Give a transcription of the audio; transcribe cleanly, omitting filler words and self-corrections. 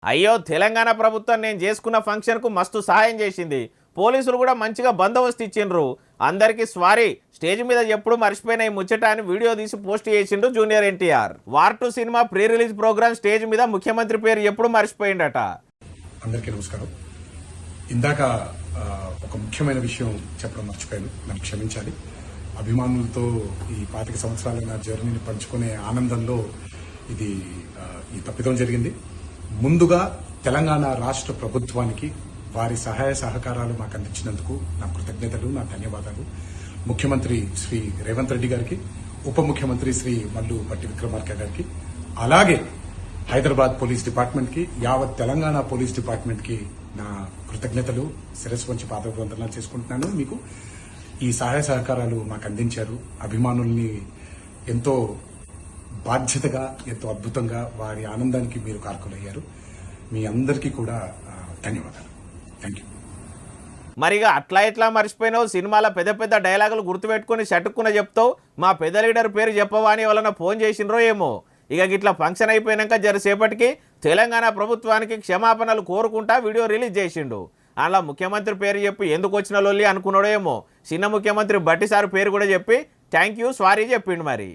అయ్యో తెలంగాణ ప్రభుత్వం నేను చేసుకున్న ఫంక్షన్కు మస్తు సహాయం చేసింది. పోలీసులు కూడా మంచిగా బందోబస్తు ఇచ్చిండ్రు. అందరికీ స్వారీ, స్టేజ్ మీద ఎప్పుడు మర్చిపోయిన ఈ ముచ్చట అని వీడియో తీసి పోస్ట్ చేసిండు జూనియర్ ఎన్టీఆర్. వార్ 2 సినిమా ప్రీ రిలీజ్ ప్రోగ్రామ్ స్టేజ్ మీద ముఖ్యమంత్రి పేరు ఎప్పుడు మర్చిపోయిండట. అందరికీ నమస్కారం. ఇందాక ఒక ముఖ్యమైన విషయం చెప్పడం మర్చిపోయాను, నన్ను క్షమించాలి. అభిమానులతో ఈ 25 సంవత్సరాల నా జర్నీని పంచుకునే ఆనందంలో ఈ తప్పిదం జరిగింది. ముందుగా తెలంగాణ రాష్ట్ర ప్రభుత్వానికి వారి సహాయ సహకారాలు మాకు అందించినందుకు నా కృతజ్ఞతలు, నా ధన్యవాదాలు. ముఖ్యమంత్రి శ్రీ రేవంత్ రెడ్డి గారికి, ఉప ముఖ్యమంత్రి శ్రీ మల్లు పట్టి విక్రమార్క గారికి, అలాగే హైదరాబాద్ పోలీస్ డిపార్ట్మెంట్ కి, యావత్ తెలంగాణ పోలీస్ డిపార్ట్మెంట్ కి నా కృతజ్ఞతలు, శిరస్సు వంచి పాదవందనాలు చేసుకుంటున్నాను. మీకు ఈ సహాయ సహకారాలు మాకు అందించారు. అభిమానుల్ని ఎంతో బాధ్యతగా, ఎంతో అద్భుతంగా వారి ఆనందానికి మీరు కారకులయ్యారు. మీ అందరికీ కూడా ధన్యవాదాలు. Thank you. మరిగా అట్లా ఎట్లా మర్చిపోయినావు? సినిమాల పెద్ద పెద్ద డైలాగులు గుర్తుపెట్టుకుని చటుక్కున చెప్తావు. మా పెద్ద లీడర్ పేరు చెప్పవా అని ఎవరన్నా ఫోన్ చేసినరో ఏమో. ఇక గిట్లా ఫంక్షన్ అయిపోయినాక జరసేపటికి తెలంగాణ ప్రభుత్వానికి క్షమాపణలు కోరుకుంటా వీడియో రిలీజ్ చేసిండు. అలా ముఖ్యమంత్రి పేరు చెప్పి ఎందుకు వచ్చిన లొల్లి అనుకున్నాడో ఏమో. చిన్న ముఖ్యమంత్రి బట్టి సార్ పేరు కూడా చెప్పి థ్యాంక్ యూ, సారీ చెప్పిండు. మరి